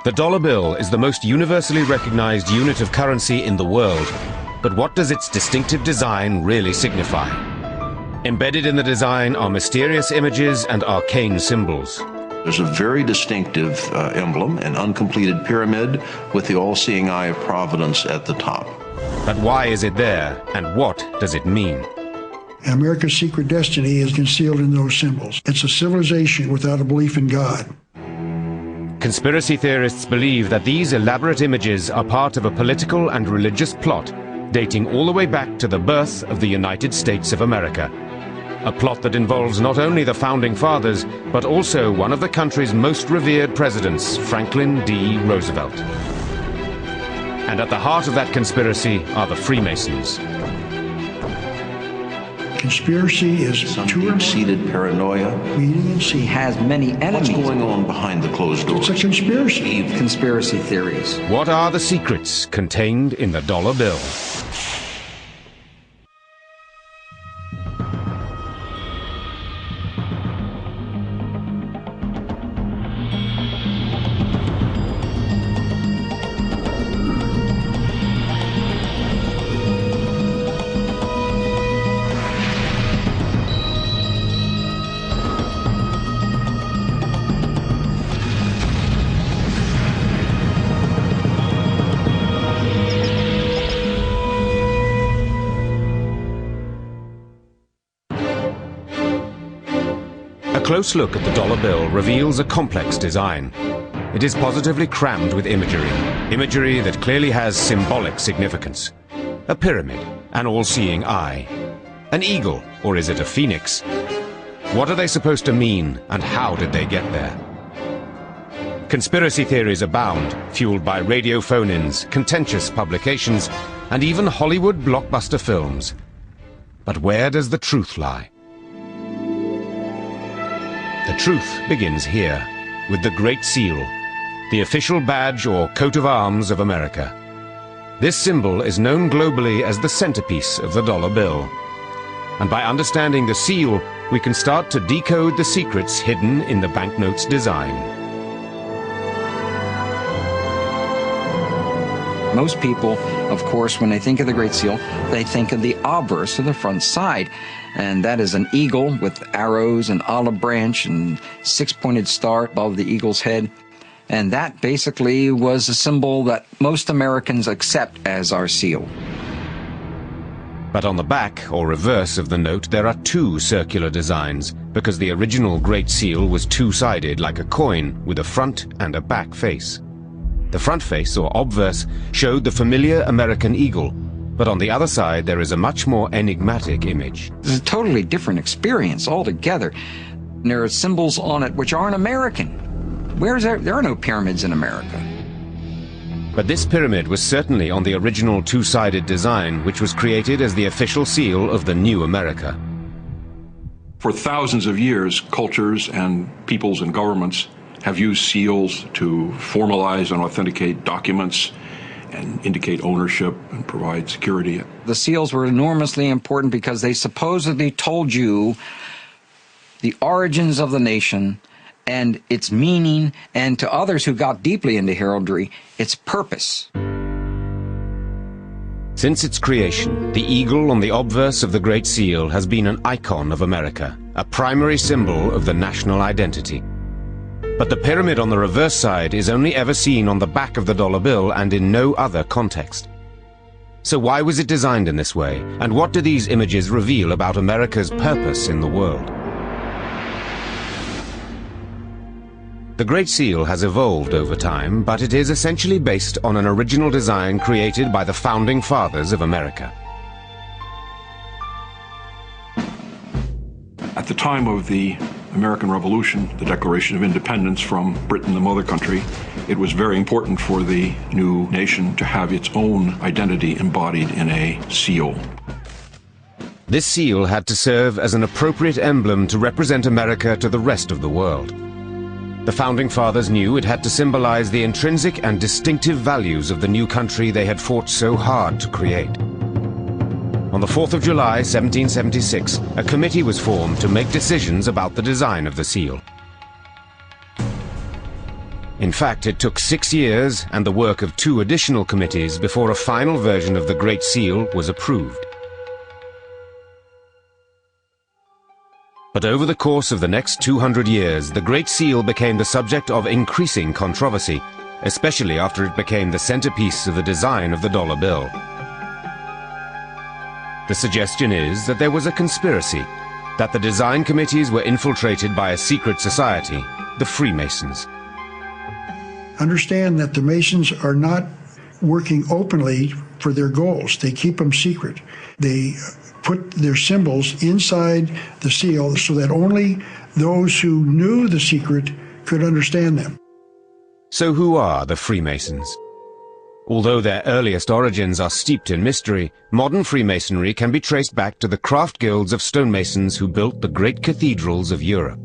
The dollar bill is the most universally recognized unit of currency in the world. But what does its distinctive design really signify? Embedded in the design are mysterious images and arcane symbols. There's a very distinctive emblem, an uncompleted pyramid with the all-seeing eye of Providence at the top. But why is it there, and what does it mean? America's secret destiny is concealed in those symbols. It's a civilization without a belief in God. Conspiracy theorists believe that these elaborate images are part of a political and religious plot dating all the way back to the birth of the United States of America. A plot that involves not only the Founding Fathers, but also one of the country's most revered presidents, Franklin D. Roosevelt. And at the heart of that conspiracy are the Freemasons. Conspiracy is Some deep-seated paranoia. He has many enemies. What's going on behind the closed doors? It's a conspiracy. Conspiracy theories. What are the secrets contained in the dollar bill? A close look at the dollar bill reveals a complex design. It is positively crammed with imagery that clearly has symbolic significance. A pyramid, an all-seeing eye. An eagle, or is it a phoenix? What are they supposed to mean, and how did they get there? Conspiracy theories abound, fueled by radio phone-ins, contentious publications, and even Hollywood blockbuster films. But where does the truth lie? The truth begins here, with the Great Seal, the official badge or coat of arms of America. This symbol is known globally as the centerpiece of the dollar bill. And by understanding the seal, we can start to decode the secrets hidden in the banknote's design. Most people, of course, when they think of the Great Seal, they think of the obverse of the front side. And that is an eagle with arrows and olive branch and six-pointed star above the eagle's head. And that basically was a symbol that most Americans accept as our seal. But on the back, or reverse of the note, there are two circular designs, because the original Great Seal was two-sided like a coin, with a front and a back face. The front face, or obverse, showed the familiar American eagle, but on the other side there is a much more enigmatic image. It's a totally different experience altogether. There are symbols on it which aren't American. There are no pyramids in America. But this pyramid was certainly on the original two-sided design, which was created as the official seal of the new America. For thousands of years, cultures and peoples and governments have used seals to formalize and authenticate documents and indicate ownership and provide security. The seals were enormously important because they supposedly told you the origins of the nation and its meaning, and to others who got deeply into heraldry, its purpose. Since its creation, the eagle on the obverse of the Great Seal has been an icon of America, a primary symbol of the national identity. But the pyramid on the reverse side is only ever seen on the back of the dollar bill and in no other context. So why was it designed in this way, and what do these images reveal about America's purpose in the world? The Great Seal has evolved over time, but it is essentially based on an original design created by the Founding Fathers of America. At the time of the American Revolution, the Declaration of Independence from Britain, the mother country, it was very important for the new nation to have its own identity embodied in a seal. This seal had to serve as an appropriate emblem to represent America to the rest of the world. The Founding Fathers knew it had to symbolize the intrinsic and distinctive values of the new country they had fought so hard to create. On the 4th of July, 1776, a committee was formed to make decisions about the design of the seal. In fact, it took 6 years and the work of 2 additional committees before a final version of the Great Seal was approved. But over the course of the next 200 years, the Great Seal became the subject of increasing controversy, especially after it became the centerpiece of the design of the dollar bill. The suggestion is that there was a conspiracy, that the design committees were infiltrated by a secret society, the Freemasons. Understand that the Masons are not working openly for their goals. They keep them secret. They put their symbols inside the seal so that only those who knew the secret could understand them. So who are the Freemasons? Although their earliest origins are steeped in mystery, modern Freemasonry can be traced back to the craft guilds of stonemasons who built the great cathedrals of Europe.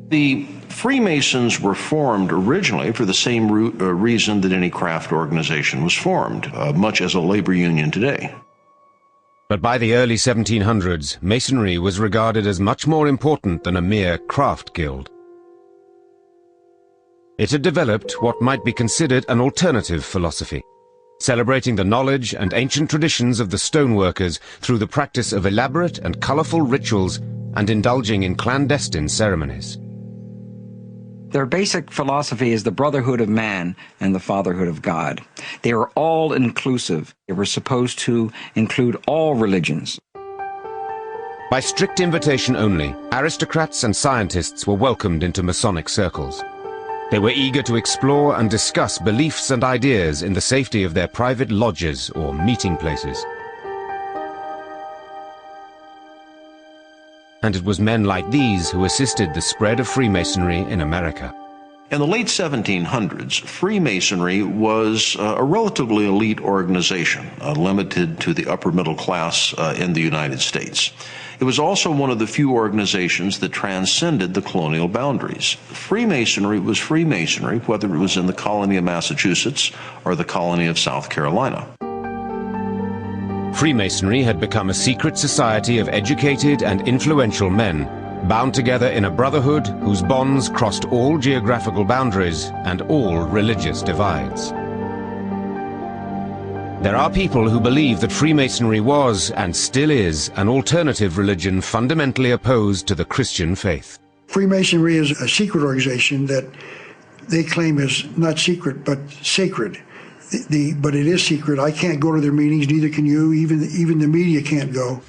The Freemasons were formed originally for the same reason that any craft organization was formed, much as a labor union today. But by the early 1700s, Masonry was regarded as much more important than a mere craft guild. It had developed what might be considered an alternative philosophy, celebrating the knowledge and ancient traditions of the stoneworkers through the practice of elaborate and colorful rituals and indulging in clandestine ceremonies. Their basic philosophy is the brotherhood of man and the fatherhood of God. They were all inclusive. They were supposed to include all religions. By strict invitation only, aristocrats and scientists were welcomed into Masonic circles. They were eager to explore and discuss beliefs and ideas in the safety of their private lodges or meeting places. And it was men like these who assisted the spread of Freemasonry in America. In the late 1700s, Freemasonry was a relatively elite organization, limited to the upper middle class in the United States. It was also one of the few organizations that transcended the colonial boundaries. Freemasonry was Freemasonry, whether it was in the colony of Massachusetts or the colony of South Carolina. Freemasonry had become a secret society of educated and influential men, bound together in a brotherhood whose bonds crossed all geographical boundaries and all religious divides. There are people who believe that Freemasonry was, and still is, an alternative religion fundamentally opposed to the Christian faith. Freemasonry is a secret organization that they claim is not secret, but sacred. But it is secret. I can't go to their meetings, neither can you. Even the media can't go.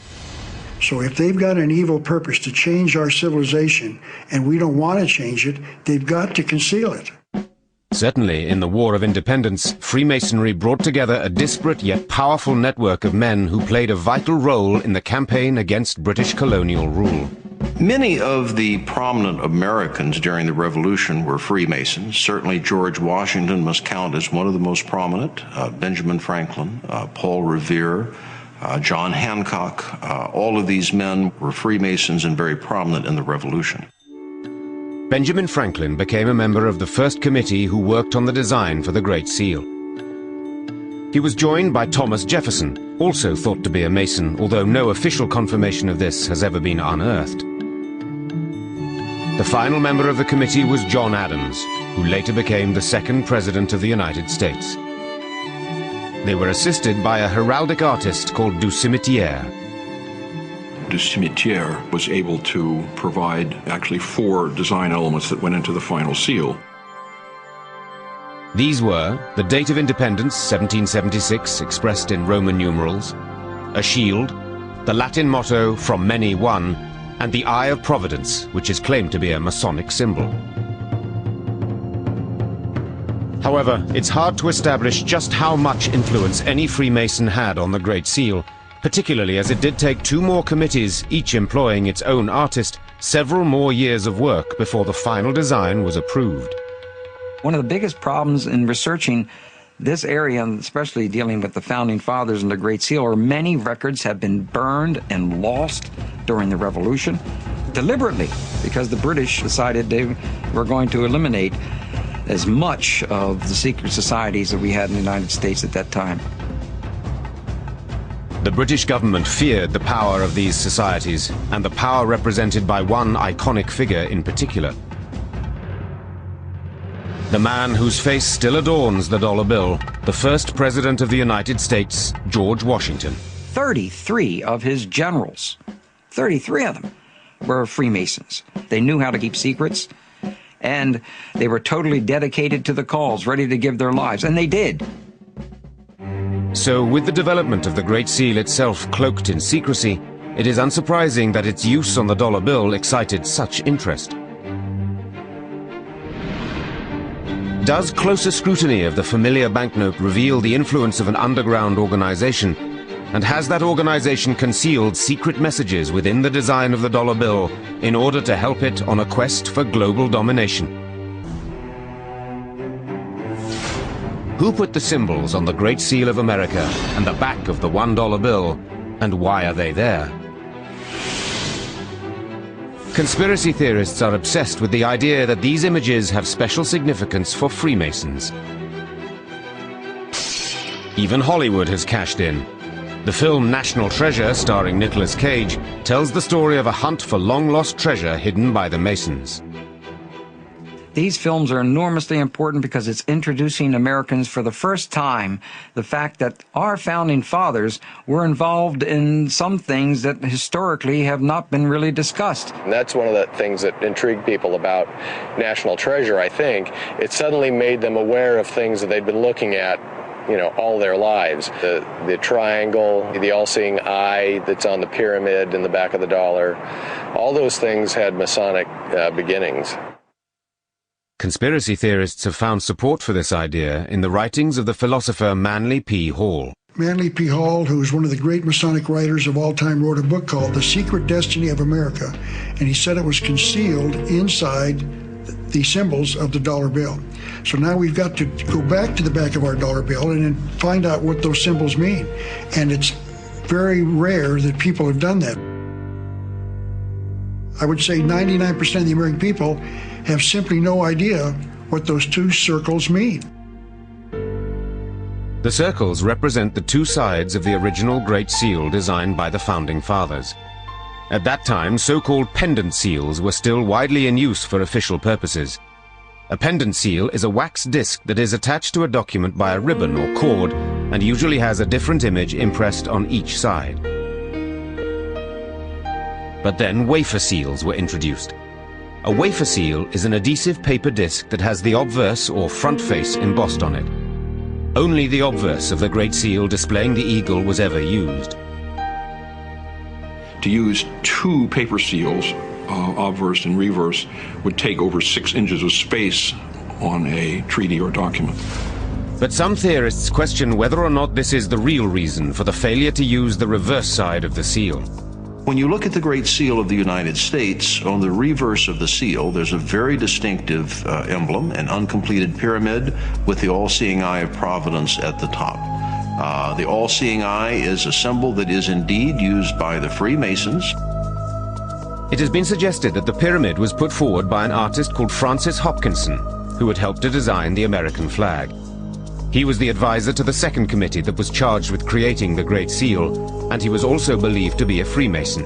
So if they've got an evil purpose to change our civilization, and we don't want to change it, they've got to conceal it. Certainly, in the War of Independence, Freemasonry brought together a disparate yet powerful network of men who played a vital role in the campaign against British colonial rule. Many of the prominent Americans during the Revolution were Freemasons. Certainly George Washington must count as one of the most prominent, Benjamin Franklin, Paul Revere, John Hancock. All of these men were Freemasons and very prominent in the Revolution. Benjamin Franklin became a member of the first committee who worked on the design for the Great Seal. He was joined by Thomas Jefferson, also thought to be a Mason, although no official confirmation of this has ever been unearthed. The final member of the committee was John Adams, who later became the second President of the United States. They were assisted by a heraldic artist called Du Cimetière. Du Cimetière was able to provide actually 4 design elements that went into the final seal. These were the date of independence, 1776, expressed in Roman numerals, a shield, the Latin motto, "From many one," and the Eye of Providence, which is claimed to be a Masonic symbol. However, it's hard to establish just how much influence any Freemason had on the Great Seal, particularly as it did take 2 more committees, each employing its own artist, several more years of work before the final design was approved. One of the biggest problems in researching this area, and especially dealing with the Founding Fathers and the Great Seal, are many records have been burned and lost during the Revolution, deliberately, because the British decided they were going to eliminate as much of the secret societies that we had in the United States at that time. The British government feared the power of these societies, and the power represented by one iconic figure in particular. The man whose face still adorns the dollar bill, the first president of the United States, George Washington. 33 of his generals, 33 of them, were Freemasons. They knew how to keep secrets, and they were totally dedicated to the cause, ready to give their lives, and they did. So, with the development of the Great Seal itself cloaked in secrecy, it is unsurprising that its use on the dollar bill excited such interest. Does closer scrutiny of the familiar banknote reveal the influence of an underground organization? And has that organization concealed secret messages within the design of the dollar bill in order to help it on a quest for global domination? Who put the symbols on the Great Seal of America and the back of the $1 bill, and why are they there? Conspiracy theorists are obsessed with the idea that these images have special significance for Freemasons. Even Hollywood has cashed in. The film National Treasure, starring Nicolas Cage, tells the story of a hunt for long-lost treasure hidden by the Masons. These films are enormously important because it's introducing Americans for the first time the fact that our founding fathers were involved in some things that historically have not been really discussed. And that's one of the things that intrigued people about National Treasure, I think. It suddenly made them aware of things that they'd been looking at, you know, all their lives. The triangle, the all-seeing eye that's on the pyramid in the back of the dollar, all those things had Masonic beginnings. Conspiracy theorists have found support for this idea in the writings of the philosopher Manly P. Hall. Manly P. Hall, who is one of the great Masonic writers of all time, wrote a book called The Secret Destiny of America, and he said it was concealed inside the symbols of the dollar bill. So now we've got to go back to the back of our dollar bill and then find out what those symbols mean. And it's very rare that people have done that. I would say 99% of the American people have simply no idea what those two circles mean. The circles represent the two sides of the original Great Seal designed by the Founding Fathers. At that time, so-called pendant seals were still widely in use for official purposes. A pendant seal is a wax disc that is attached to a document by a ribbon or cord and usually has a different image impressed on each side. But then wafer seals were introduced. A wafer seal is an adhesive paper disc that has the obverse or front face embossed on it. Only the obverse of the Great Seal displaying the eagle was ever used. To use two paper seals, obverse and reverse, would take over 6 inches of space on a treaty or document. But some theorists question whether or not this is the real reason for the failure to use the reverse side of the seal. When you look at the Great Seal of the United States, on the reverse of the seal, there's a very distinctive emblem, an uncompleted pyramid with the all-seeing eye of Providence at the top. The all-seeing eye is a symbol that is indeed used by the Freemasons. It has been suggested that the pyramid was put forward by an artist called Francis Hopkinson, who had helped to design the American flag. He was the advisor to the second committee that was charged with creating the Great Seal, and he was also believed to be a Freemason.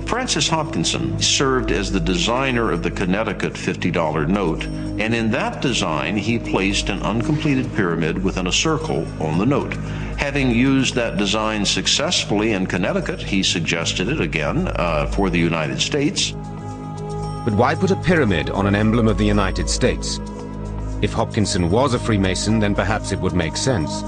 Francis Hopkinson served as the designer of the Connecticut $50 note, and in that design he placed an uncompleted pyramid within a circle on the note. Having used that design successfully in Connecticut, he suggested it again for the United States. But why put a pyramid on an emblem of the United States? If Hopkinson was a Freemason, then perhaps it would make sense.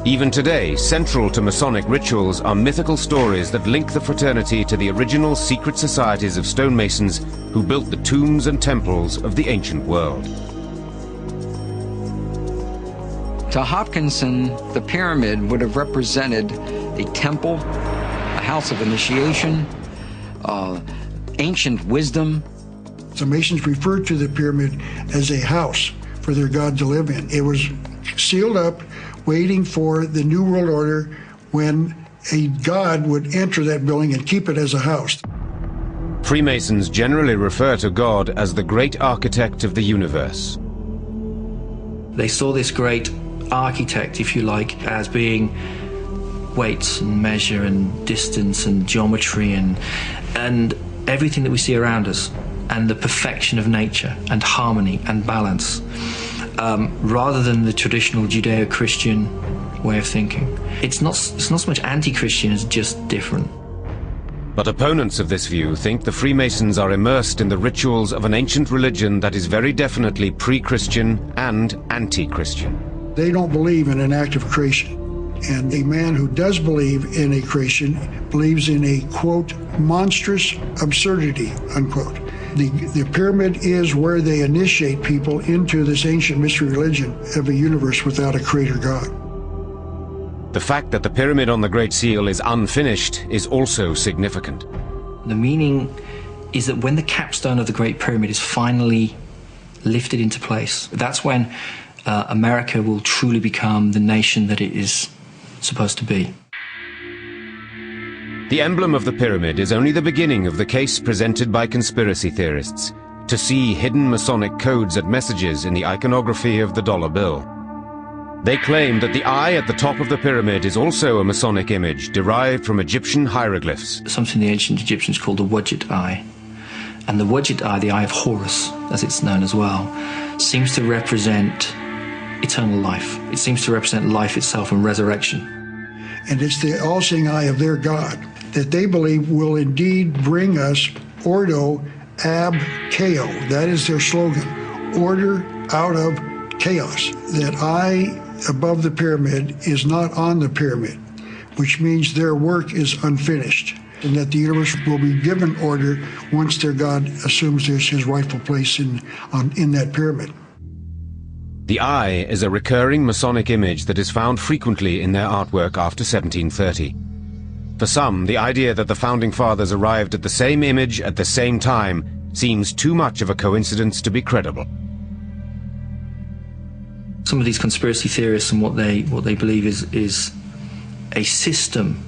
Even today, central to Masonic rituals are mythical stories that link the fraternity to the original secret societies of stonemasons who built the tombs and temples of the ancient world. To Hopkinson, the pyramid would have represented a temple, a house of initiation, ancient wisdom. The Masons referred to the pyramid as a house for their God to live in. It was sealed up, waiting for the New World Order when a God would enter that building and keep it as a house. Freemasons generally refer to God as the great architect of the universe. They saw this great architect, if you like, as being weights and measure and distance and geometry and everything that we see around us. and the perfection of nature and harmony and balance, rather than the traditional Judeo-Christian way of thinking. It's not so much anti-Christian as just different. But opponents of this view think the Freemasons are immersed in the rituals of an ancient religion that is very definitely pre-Christian and anti-Christian. They don't believe in an act of creation. And a man who does believe in a creation believes in a, quote, monstrous absurdity, unquote. The pyramid is where they initiate people into this ancient mystery religion of a universe without a creator God. The fact that the pyramid on the Great Seal is unfinished is also significant. The meaning is that when the capstone of the Great Pyramid is finally lifted into place, that's when America will truly become the nation that it is supposed to be. The emblem of the pyramid is only the beginning of the case presented by conspiracy theorists to see hidden Masonic codes and messages in the iconography of the dollar bill. They claim that the eye at the top of the pyramid is also a Masonic image derived from Egyptian hieroglyphs. Something the ancient Egyptians called the Wadjet eye. And the Wadjet eye, the eye of Horus, as it's known as well, seems to represent eternal life. It seems to represent life itself and resurrection. And it's the all-seeing eye of their God that they believe will indeed bring us Ordo ab Chao. That is their slogan, order out of chaos. That eye above the pyramid is not on the pyramid, which means their work is unfinished, and that the universe will be given order once their God assumes his rightful place in that pyramid. The eye is a recurring Masonic image that is found frequently in their artwork after 1730. For some, the idea that the Founding Fathers arrived at the same image at the same time seems too much of a coincidence to be credible. Some of these conspiracy theorists and what they believe is a system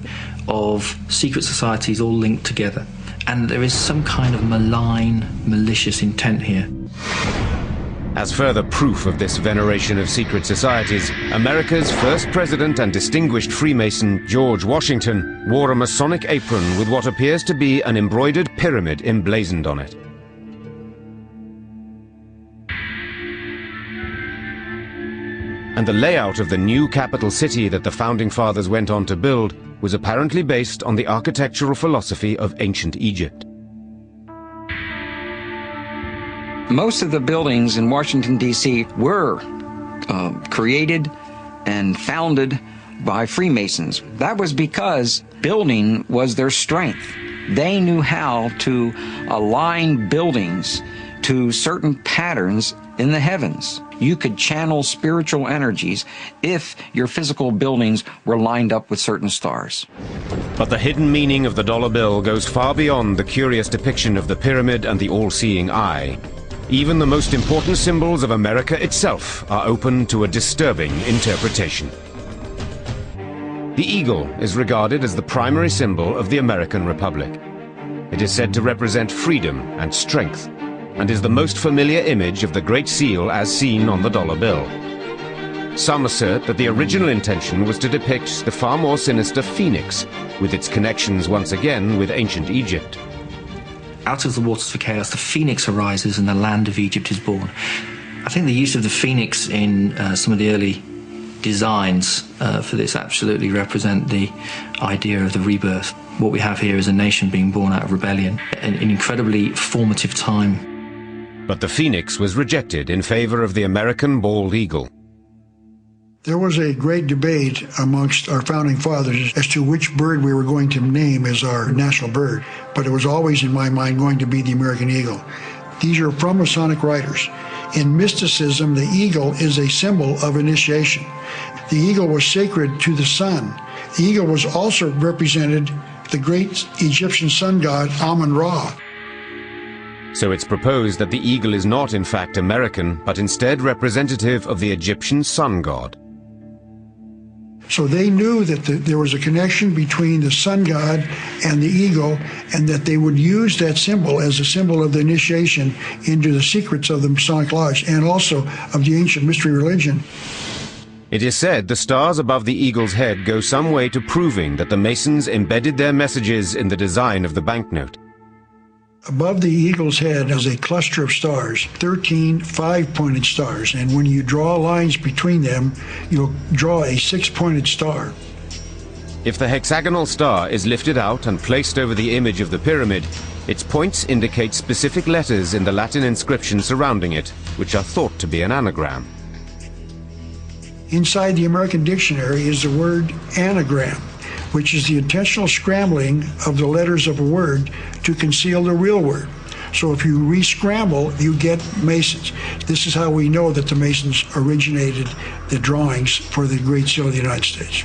of secret societies all linked together, and there is some kind of malign, malicious intent here. As further proof of this veneration of secret societies, America's first president and distinguished Freemason, George Washington, wore a Masonic apron with what appears to be an embroidered pyramid emblazoned on it. And the layout of the new capital city that the Founding Fathers went on to build was apparently based on the architectural philosophy of ancient Egypt. Most of the buildings in Washington, D.C. were created and founded by Freemasons. That was because building was their strength. They knew how to align buildings to certain patterns in the heavens. You could channel spiritual energies if your physical buildings were lined up with certain stars. But the hidden meaning of the dollar bill goes far beyond the curious depiction of the pyramid and the all-seeing eye. Even the most important symbols of America itself are open to a disturbing interpretation. The eagle is regarded as the primary symbol of the American Republic. It is said to represent freedom and strength, and is the most familiar image of the Great Seal as seen on the dollar bill. Some assert that the original intention was to depict the far more sinister phoenix, with its connections once again with ancient Egypt. Out of the waters for chaos, the phoenix arises and the land of Egypt is born. I think the use of the phoenix in some of the early designs for this absolutely represent the idea of the rebirth. What we have here is a nation being born out of rebellion, an incredibly formative time. But the phoenix was rejected in favor of the American bald eagle. There was a great debate amongst our founding fathers as to which bird we were going to name as our national bird, but it was always in my mind going to be the American eagle. These are from Masonic writers. In mysticism, the eagle is a symbol of initiation. The eagle was sacred to the sun. The eagle was also represented the great Egyptian sun god Amun-Ra. So it's proposed that the eagle is not in fact American, but instead representative of the Egyptian sun god. So they knew that there was a connection between the sun god and the eagle, and that they would use that symbol as a symbol of the initiation into the secrets of the Masonic Lodge and also of the ancient mystery religion. It is said the stars above the eagle's head go some way to proving that the Masons embedded their messages in the design of the banknote. Above the eagle's head is a cluster of stars, 13 5-pointed stars, and when you draw lines between them, you'll draw a 6-pointed star. If the hexagonal star is lifted out and placed over the image of the pyramid, its points indicate specific letters in the Latin inscription surrounding it, which are thought to be an anagram. Inside the American Dictionary is the word anagram, which is the intentional scrambling of the letters of a word to conceal the real word. So if you re-scramble, you get Masons. This is how we know that the Masons originated the drawings for the Great Seal of the United States.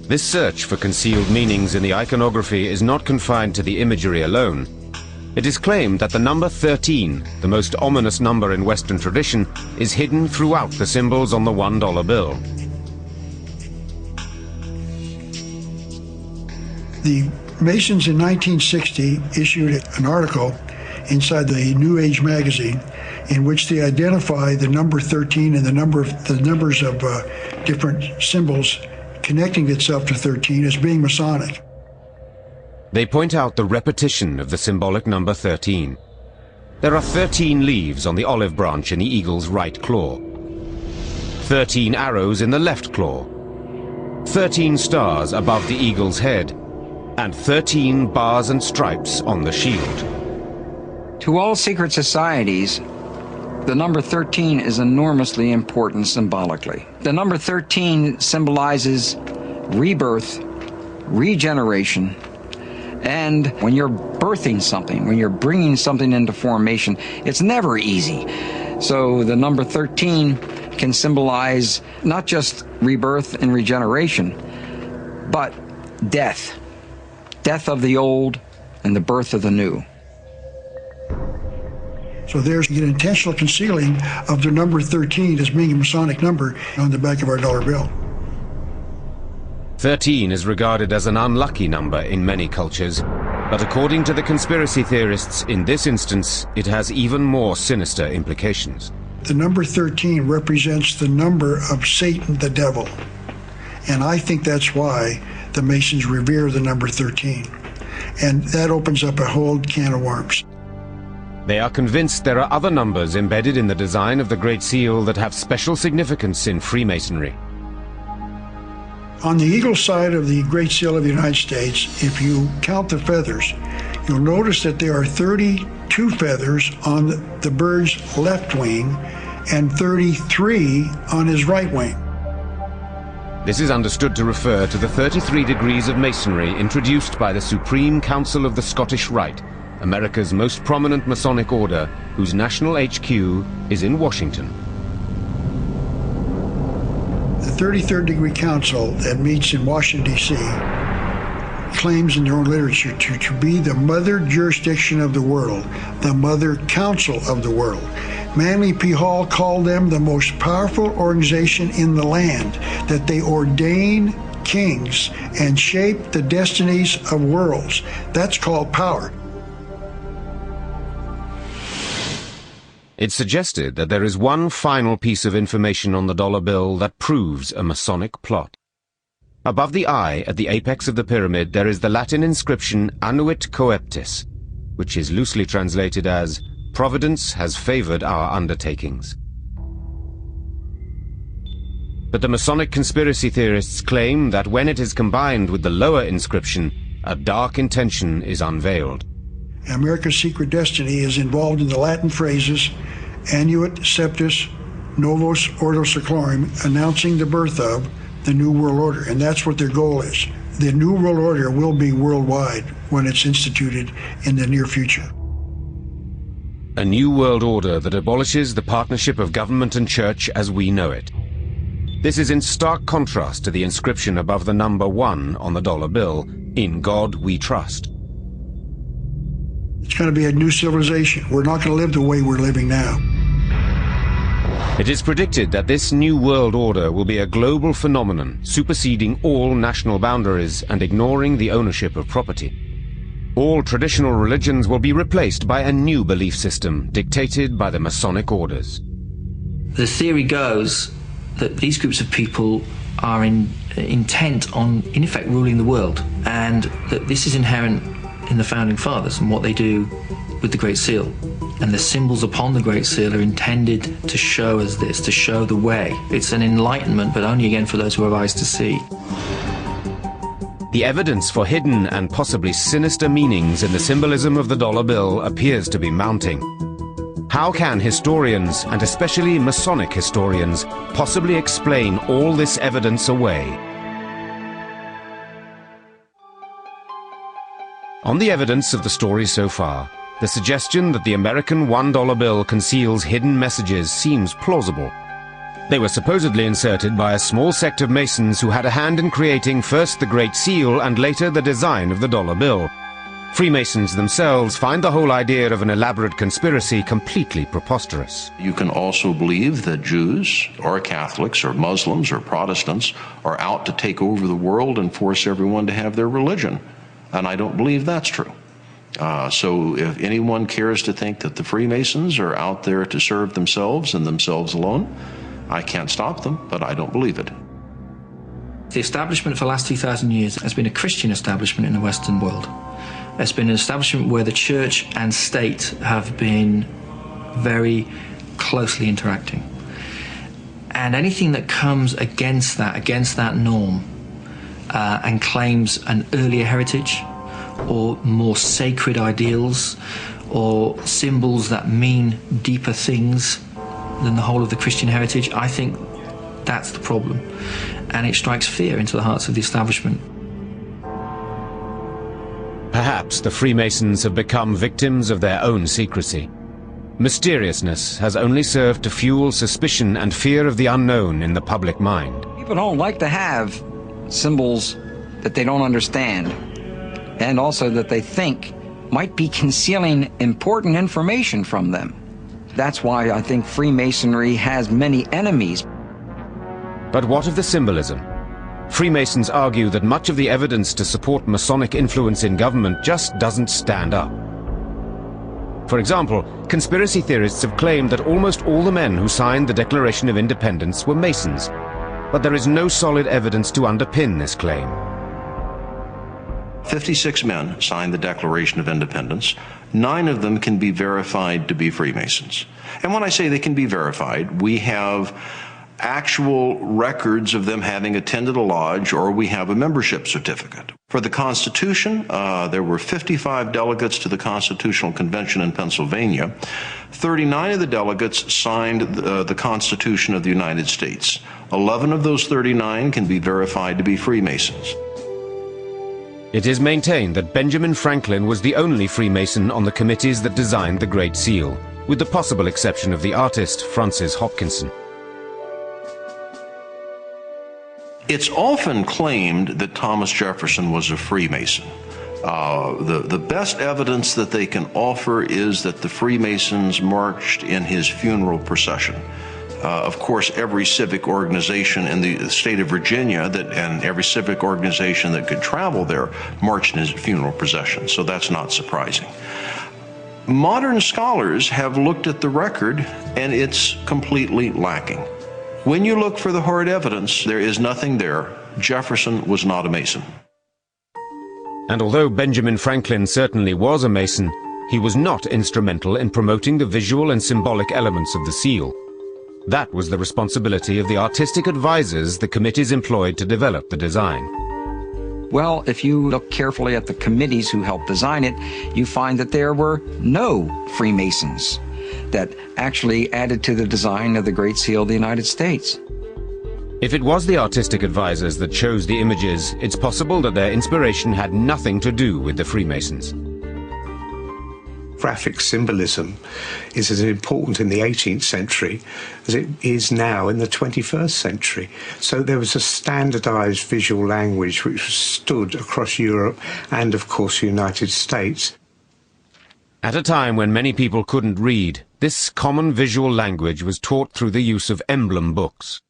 This search for concealed meanings in the iconography is not confined to the imagery alone. It is claimed that the number 13, the most ominous number in Western tradition, is hidden throughout the symbols on the $1 bill. The Masons in 1960 issued an article inside the New Age magazine in which they identify the number 13 and the numbers of different symbols connecting itself to 13 as being Masonic. They point out the repetition of the symbolic number 13. There are 13 leaves on the olive branch in the eagle's right claw, 13 arrows in the left claw, 13 stars above the eagle's head, and 13 bars and stripes on the shield. To all secret societies, the number 13 is enormously important symbolically. The number 13 symbolizes rebirth, regeneration, and when you're birthing something, when you're bringing something into formation, it's never easy. So the number 13 can symbolize not just rebirth and regeneration, but death. Death of the old and the birth of the new. So there's an intentional concealing of the number 13 as being a Masonic number on the back of our dollar bill. 13 is regarded as an unlucky number in many cultures, but according to the conspiracy theorists, in this instance, it has even more sinister implications. The number 13 represents the number of Satan, the devil. And I think that's why the Masons revere the number 13. And that opens up a whole can of worms. They are convinced there are other numbers embedded in the design of the Great Seal that have special significance in Freemasonry. On the eagle side of the Great Seal of the United States, if you count the feathers, you'll notice that there are 32 feathers on the bird's left wing and 33 on his right wing. This is understood to refer to the 33 degrees of Masonry introduced by the Supreme Council of the Scottish Rite, America's most prominent Masonic order, whose national HQ is in Washington. The 33rd Degree Council that meets in Washington, D.C., claims in their own literature to be the mother jurisdiction of the world, the mother council of the world. Manly P. Hall called them the most powerful organization in the land, that they ordain kings and shape the destinies of worlds. That's called power. It's suggested that there is one final piece of information on the dollar bill that proves a Masonic plot. Above the eye, at the apex of the pyramid, there is the Latin inscription Annuit Coeptis, which is loosely translated as, "Providence has favored our undertakings." But the Masonic conspiracy theorists claim that when it is combined with the lower inscription, a dark intention is unveiled. America's secret destiny is involved in the Latin phrases Annuit Septis Novus Ordo Seclorum, announcing the birth of the New World Order, and that's what their goal is. The New World Order will be worldwide when it's instituted in the near future. A new world order that abolishes the partnership of government and church as we know it. This is in stark contrast to the inscription above the number 1 on the dollar bill, "In God We Trust." It's going to be a new civilization. We're not going to live the way we're living now. It is predicted that this new world order will be a global phenomenon, superseding all national boundaries and ignoring the ownership of property. All traditional religions will be replaced by a new belief system dictated by the Masonic orders. The theory goes that these groups of people are intent on, in effect, ruling the world, and that this is inherent in the Founding Fathers and what they do with the Great Seal. And the symbols upon the Great Seal are intended to show us this, to show the way. It's an enlightenment, but only again for those who have eyes to see. The evidence for hidden and possibly sinister meanings in the symbolism of the dollar bill appears to be mounting. How can historians, and especially Masonic historians, possibly explain all this evidence away? On the evidence of the story so far, the suggestion that the American $1 bill conceals hidden messages seems plausible. They were supposedly inserted by a small sect of Masons who had a hand in creating first the Great Seal and later the design of the dollar bill. Freemasons themselves find the whole idea of an elaborate conspiracy completely preposterous. You can also believe that Jews or Catholics or Muslims or Protestants are out to take over the world and force everyone to have their religion. And I don't believe that's true. So if anyone cares to think that the Freemasons are out there to serve themselves and themselves alone, I can't stop them, but I don't believe it. The establishment for the last 2,000 years has been a Christian establishment in the Western world. It's been an establishment where the church and state have been very closely interacting. And anything that comes against that norm and claims an earlier heritage or more sacred ideals or symbols that mean deeper things than the whole of the Christian heritage, I think that's the problem. And it strikes fear into the hearts of the establishment. Perhaps the Freemasons have become victims of their own secrecy. Mysteriousness has only served to fuel suspicion and fear of the unknown in the public mind. People don't like to have symbols that they don't understand, and also that they think might be concealing important information from them. That's why I think Freemasonry has many enemies. But what of the symbolism? Freemasons argue that much of the evidence to support Masonic influence in government just doesn't stand up. For example, conspiracy theorists have claimed that almost all the men who signed the Declaration of Independence were Masons, but there is no solid evidence to underpin this claim. 56 men signed the Declaration of Independence. 9 of them can be verified to be Freemasons. And when I say they can be verified, we have actual records of them having attended a lodge, or we have a membership certificate. For the Constitution, there were 55 delegates to the Constitutional Convention in Pennsylvania. 39 of the delegates signed the Constitution of the United States. 11 of those 39 can be verified to be Freemasons. It is maintained that Benjamin Franklin was the only Freemason on the committees that designed the Great Seal, with the possible exception of the artist Francis Hopkinson. It's often claimed that Thomas Jefferson was a Freemason. The best evidence that they can offer is that the Freemasons marched in his funeral procession. Of course, every civic organization in the state of Virginia and every civic organization that could travel there marched in his funeral procession, so that's not surprising. Modern scholars have looked at the record, and it's completely lacking. When you look for the hard evidence, there is nothing there. Jefferson was not a Mason. And although Benjamin Franklin certainly was a Mason, he was not instrumental in promoting the visual and symbolic elements of the seal. That was the responsibility of the artistic advisors the committees employed to develop the design. Well, if you look carefully at the committees who helped design it, you find that there were no Freemasons that actually added to the design of the Great Seal of the United States. If it was the artistic advisors that chose the images, it's possible that their inspiration had nothing to do with the Freemasons. Graphic symbolism is as important in the 18th century as it is now in the 21st century. So there was a standardized visual language which stood across Europe and, of course, the United States. At a time when many people couldn't read, this common visual language was taught through the use of emblem books.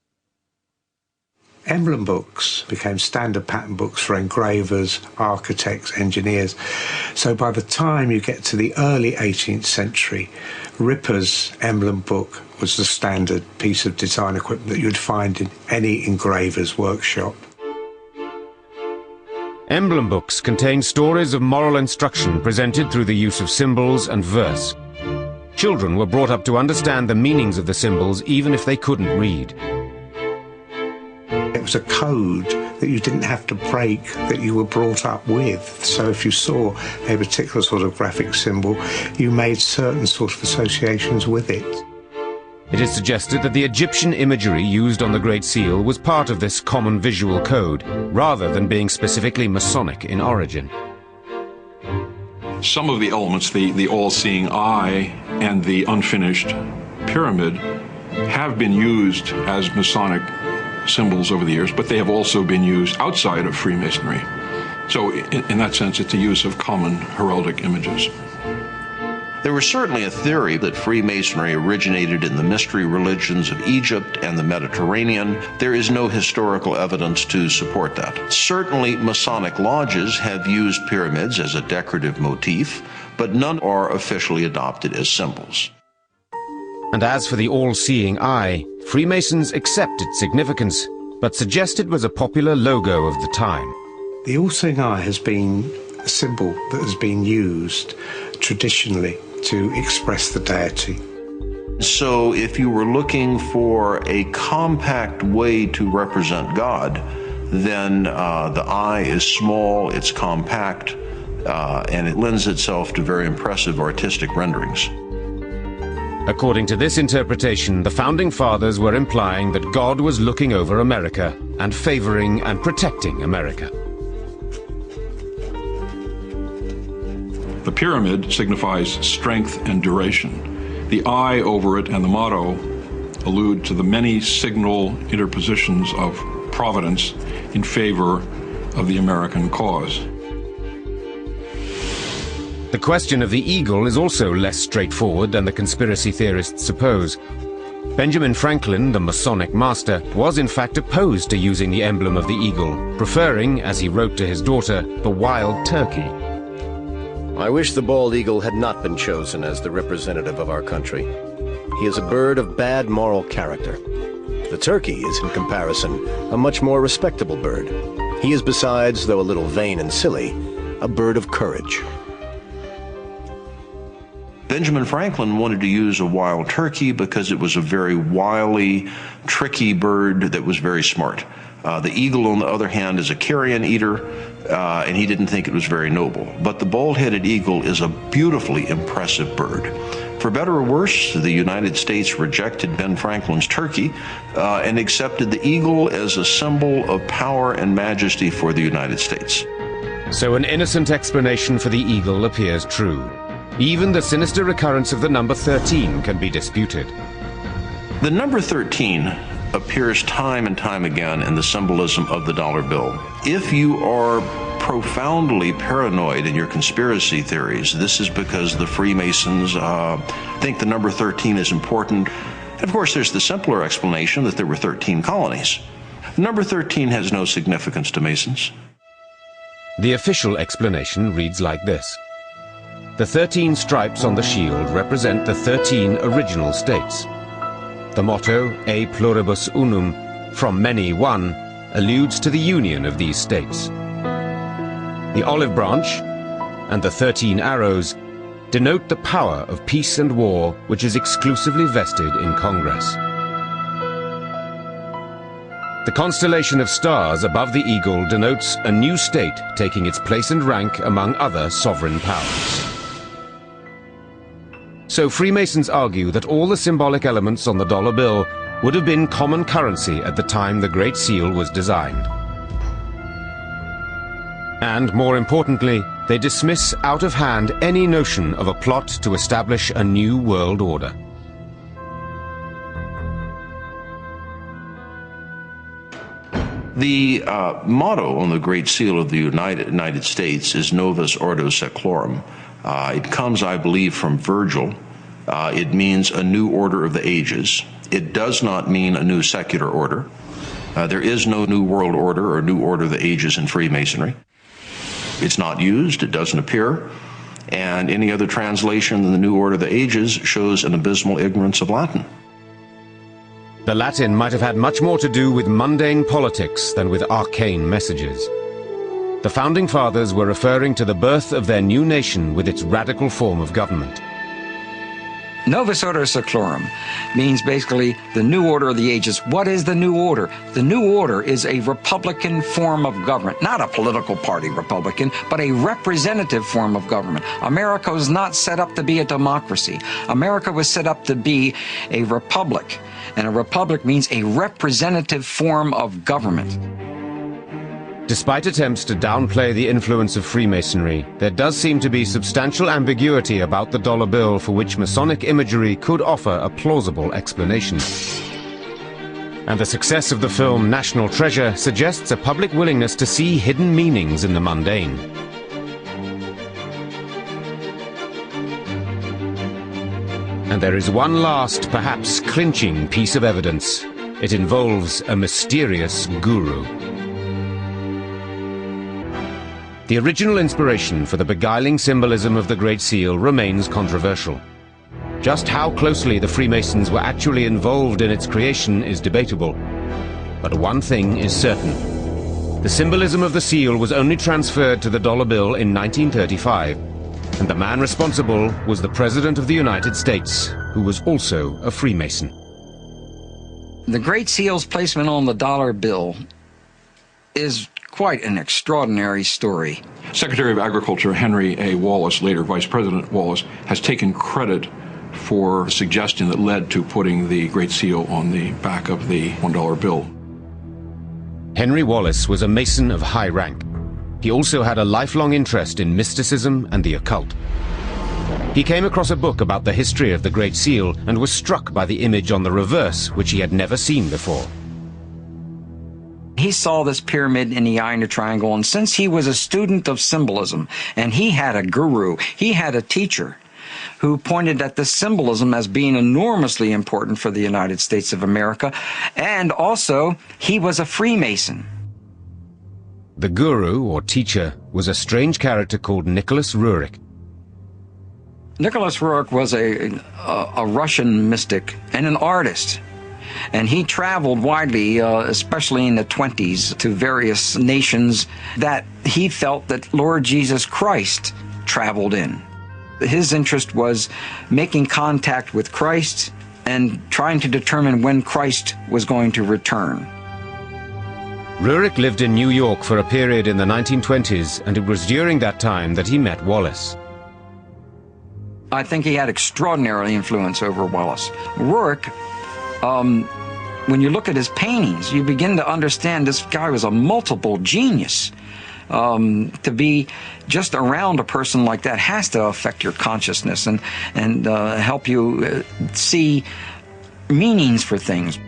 Emblem books became standard pattern books for engravers, architects, engineers. So by the time you get to the early 18th century, Ripper's emblem book was the standard piece of design equipment that you'd find in any engraver's workshop. Emblem books contain stories of moral instruction presented through the use of symbols and verse. Children were brought up to understand the meanings of the symbols even if they couldn't read. It was a code that you didn't have to break, that you were brought up with. So if you saw a particular sort of graphic symbol, you made certain sort of associations with it. It is suggested that the Egyptian imagery used on the Great Seal was part of this common visual code, rather than being specifically Masonic in origin. Some of the elements, the all-seeing eye and the unfinished pyramid, have been used as Masonic symbols over the years, but they have also been used outside of Freemasonry. So in that sense, it's a use of common heraldic images. There was certainly a theory that Freemasonry originated in the mystery religions of Egypt and the Mediterranean. There is no historical evidence to support that. Certainly, Masonic lodges have used pyramids as a decorative motif, but none are officially adopted as symbols. And as for the all-seeing eye, Freemasons accept its significance, but suggest it was a popular logo of the time. The all-seeing eye has been a symbol that has been used traditionally to express the deity. So if you were looking for a compact way to represent God, then the eye is small, it's compact, and it lends itself to very impressive artistic renderings. According to this interpretation, the Founding Fathers were implying that God was looking over America and favoring and protecting America. The pyramid signifies strength and duration. The eye over it and the motto allude to the many signal interpositions of providence in favor of the American cause. The question of the eagle is also less straightforward than the conspiracy theorists suppose. Benjamin Franklin, the Masonic master, was in fact opposed to using the emblem of the eagle, preferring, as he wrote to his daughter, the wild turkey. I wish the bald eagle had not been chosen as the representative of our country. He is a bird of bad moral character. The turkey is, in comparison, a much more respectable bird. He is besides, though a little vain and silly, a bird of courage. Benjamin Franklin wanted to use a wild turkey because it was a very wily, tricky bird that was very smart. The eagle, on the other hand, is a carrion eater, and he didn't think it was very noble. But the bald-headed eagle is a beautifully impressive bird. For better or worse, the United States rejected Ben Franklin's turkey and accepted the eagle as a symbol of power and majesty for the United States. So an innocent explanation for the eagle appears true. Even the sinister recurrence of the number 13 can be disputed. The number 13 appears time and time again in the symbolism of the dollar bill. If you are profoundly paranoid in your conspiracy theories, this is because the Freemasons think the number 13 is important. And of course, there's the simpler explanation that there were 13 colonies. Number 13 has no significance to Masons. The official explanation reads like this. The 13 stripes on the shield represent the 13 original states. The motto, E pluribus unum, from many one, alludes to the union of these states. The olive branch and the 13 arrows denote the power of peace and war which is exclusively vested in Congress. The constellation of stars above the eagle denotes a new state taking its place and rank among other sovereign powers. So Freemasons argue that all the symbolic elements on the dollar bill would have been common currency at the time the Great Seal was designed. And more importantly, they dismiss out of hand any notion of a plot to establish a new world order. The motto on the Great Seal of the United States is Novus Ordo Seclorum. It comes, I believe, from Virgil. It means a new order of the ages. It does not mean a new secular order. There is no new world order or new order of the ages in Freemasonry. It's not used, it doesn't appear, and any other translation than the new order of the ages shows an abysmal ignorance of Latin. The Latin might have had much more to do with mundane politics than with arcane messages. The Founding Fathers were referring to the birth of their new nation with its radical form of government. Novus Ordo Seclorum means basically the new order of the ages. What is the new order? The new order is a republican form of government, not a political party republican, but a representative form of government. America was not set up to be a democracy. America was set up to be a republic, and a republic means a representative form of government. Despite attempts to downplay the influence of Freemasonry, there does seem to be substantial ambiguity about the dollar bill for which Masonic imagery could offer a plausible explanation. And the success of the film National Treasure suggests a public willingness to see hidden meanings in the mundane. And there is one last, perhaps clinching piece of evidence. It involves a mysterious guru. The original inspiration for the beguiling symbolism of the Great Seal remains controversial. Just how closely the Freemasons were actually involved in its creation is debatable. But one thing is certain. The symbolism of the seal was only transferred to the dollar bill in 1935, and the man responsible was the President of the United States, who was also a Freemason. The Great Seal's placement on the dollar bill is quite an extraordinary story. Secretary of Agriculture Henry A. Wallace, later Vice President Wallace, has taken credit for the suggestion that led to putting the Great Seal on the back of the $1 bill. Henry Wallace was a Mason of high rank. He also had a lifelong interest in mysticism and the occult. He came across a book about the history of the Great Seal and was struck by the image on the reverse, which he had never seen before. He saw this pyramid in the eye in a triangle, and since he was a student of symbolism, and he had a guru, he had a teacher who pointed at the symbolism as being enormously important for the United States of America, and also he was a Freemason. The guru, or teacher, was a strange character called Nicholas Roerich. Nicholas Roerich was a Russian mystic and an artist. And he traveled widely, especially in the 20s, to various nations that he felt that Lord Jesus Christ traveled in. His interest was making contact with Christ and trying to determine when Christ was going to return. Roerich lived in New York for a period in the 1920s, and it was during that time that he met Wallace. I think he had extraordinary influence over Wallace. Roerich, when you look at his paintings, you begin to understand this guy was a multiple genius. To be just around a person like that has to affect your consciousness and help you see meanings for things.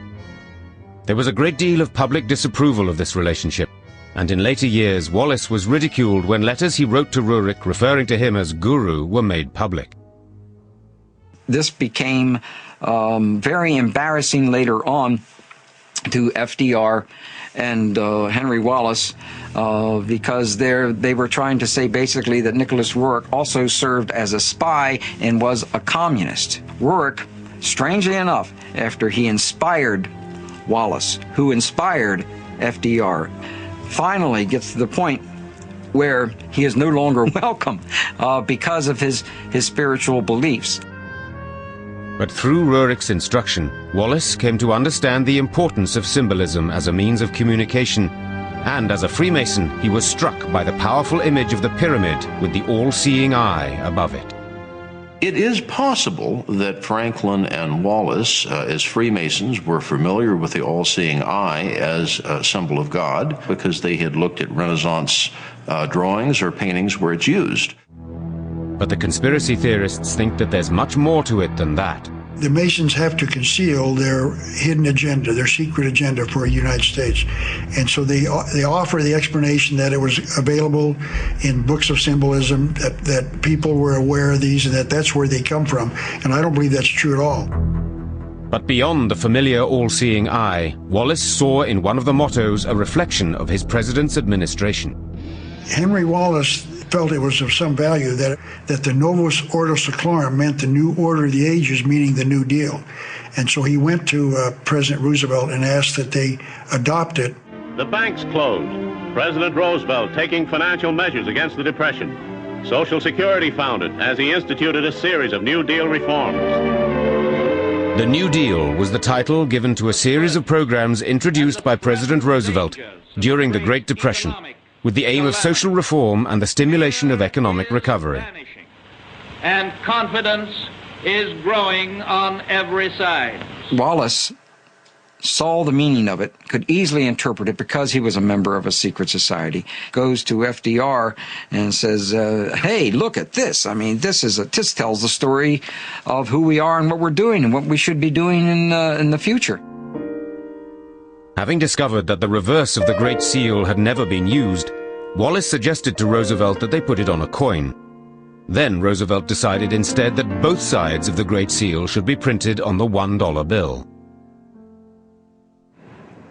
There was a great deal of public disapproval of this relationship, and in later years Wallace was ridiculed when letters he wrote to Roerich referring to him as guru were made public. This became very embarrassing later on to FDR and Henry Wallace because they were trying to say basically that Nicholas Roerich also served as a spy and was a communist. Roerich, strangely enough, after he inspired Wallace, who inspired FDR, finally gets to the point where he is no longer welcome because of his spiritual beliefs. But through Roerich's instruction, Wallace came to understand the importance of symbolism as a means of communication, and as a Freemason, he was struck by the powerful image of the pyramid with the all-seeing eye above it. It is possible that Franklin and Wallace, as Freemasons, were familiar with the all-seeing eye as a symbol of God because they had looked at Renaissance drawings or paintings where it's used. But the conspiracy theorists think that there's much more to it than that. The Masons have to conceal their hidden agenda, their secret agenda for the United States. And so they offer the explanation that it was available in books of symbolism, that people were aware of these, and that's where they come from. And I don't believe that's true at all. But beyond the familiar all-seeing eye, Wallace saw in one of the mottos a reflection of his president's administration. Henry Wallace felt it was of some value that the Novus Ordo Seclorum meant the new order of the ages, meaning the New Deal. And so he went to President Roosevelt and asked that they adopt it. The bank's closed. President Roosevelt taking financial measures against the Depression. Social Security founded as he instituted a series of New Deal reforms. The New Deal was the title given to a series of programs introduced by President Roosevelt during the Great Depression, with the aim of social reform and the stimulation of economic recovery. And confidence is growing on every side. Wallace saw the meaning of it, could easily interpret it because he was a member of a secret society, goes to FDR and says, hey, look at this. I mean, this tells the story of who we are and what we're doing and what we should be doing in the future. Having discovered that the reverse of the Great Seal had never been used, Wallace suggested to Roosevelt that they put it on a coin. Then Roosevelt decided instead that both sides of the Great Seal should be printed on the $1 bill.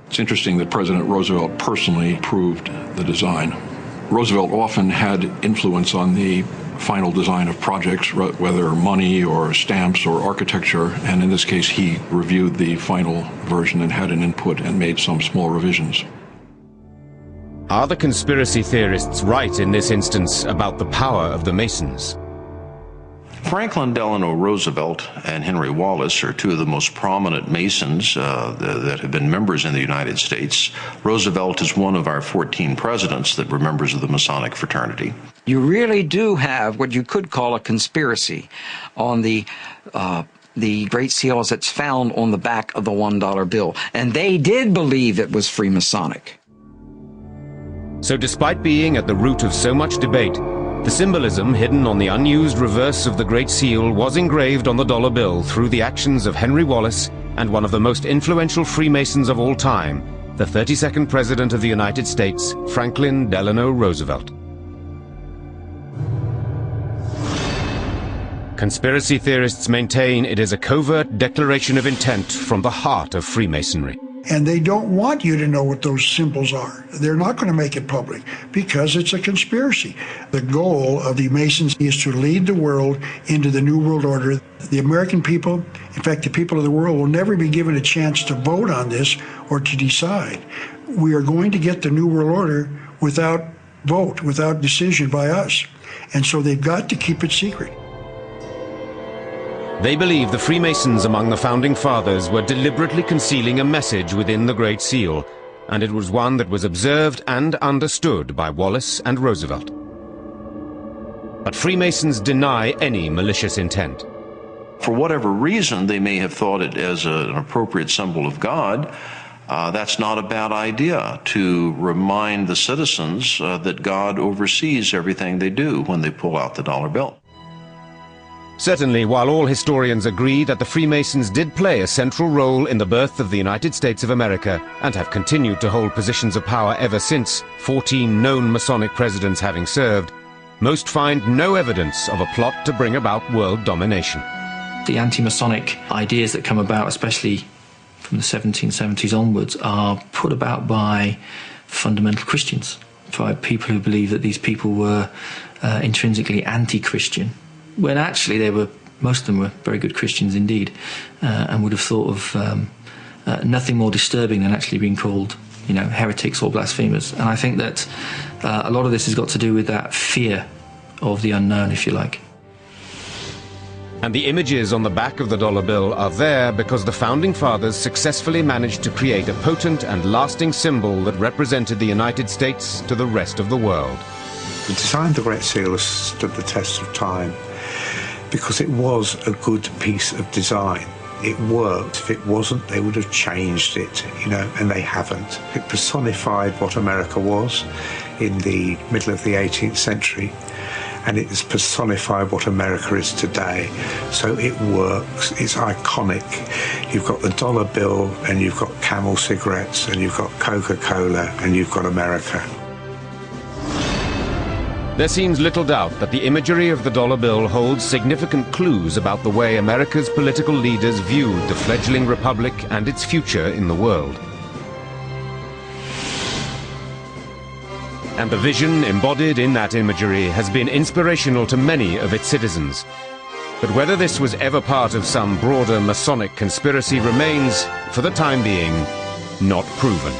It's interesting that President Roosevelt personally approved the design. Roosevelt often had influence on the final design of projects, whether money or stamps or architecture, and in this case he reviewed the final version and had an input and made some small revisions. Are the conspiracy theorists right in this instance about the power of the Masons? Franklin Delano Roosevelt and Henry Wallace are two of the most prominent Masons that have been members in the United States. Roosevelt is one of our 14 presidents that were members of the Masonic fraternity. You really do have what you could call a conspiracy on the Great Seal as it's found on the back of the $1 bill. And they did believe it was Freemasonic. So despite being at the root of so much debate, the symbolism hidden on the unused reverse of the Great Seal was engraved on the dollar bill through the actions of Henry Wallace and one of the most influential Freemasons of all time, the 32nd President of the United States, Franklin Delano Roosevelt. Conspiracy theorists maintain it is a covert declaration of intent from the heart of Freemasonry. And they don't want you to know what those symbols are. They're not going to make it public because it's a conspiracy. The goal of the Masons is to lead the world into the New World Order. The American people, in fact, the people of the world, will never be given a chance to vote on this or to decide. We are going to get the New World Order without vote, without decision by us. And so they've got to keep it secret. They believe the Freemasons among the Founding Fathers were deliberately concealing a message within the Great Seal, and it was one that was observed and understood by Wallace and Roosevelt. But Freemasons deny any malicious intent. For whatever reason, they may have thought it as an appropriate symbol of God. That's not a bad idea to remind the citizens that God oversees everything they do when they pull out the dollar bill. Certainly, while all historians agree that the Freemasons did play a central role in the birth of the United States of America and have continued to hold positions of power ever since, 14 known Masonic presidents having served, most find no evidence of a plot to bring about world domination. The anti-Masonic ideas that come about, especially from the 1770s onwards, are put about by fundamental Christians, by people who believe that these people were intrinsically anti-Christian, when actually most of them were very good Christians indeed, and would have thought of nothing more disturbing than actually being called, heretics or blasphemers. And I think that a lot of this has got to do with that fear of the unknown, if you like. And the images on the back of the dollar bill are there because the Founding Fathers successfully managed to create a potent and lasting symbol that represented the United States to the rest of the world. The design of the Great Seal has stood the test of time because it was a good piece of design. It worked. If it wasn't, they would have changed it, and they haven't. It personified what America was in the middle of the 18th century, and it has personified what America is today. So it works. It's iconic. You've got the dollar bill, and you've got Camel cigarettes, and you've got Coca-Cola, and you've got America. There seems little doubt that the imagery of the dollar bill holds significant clues about the way America's political leaders viewed the fledgling republic and its future in the world. And the vision embodied in that imagery has been inspirational to many of its citizens. But whether this was ever part of some broader Masonic conspiracy remains, for the time being, not proven.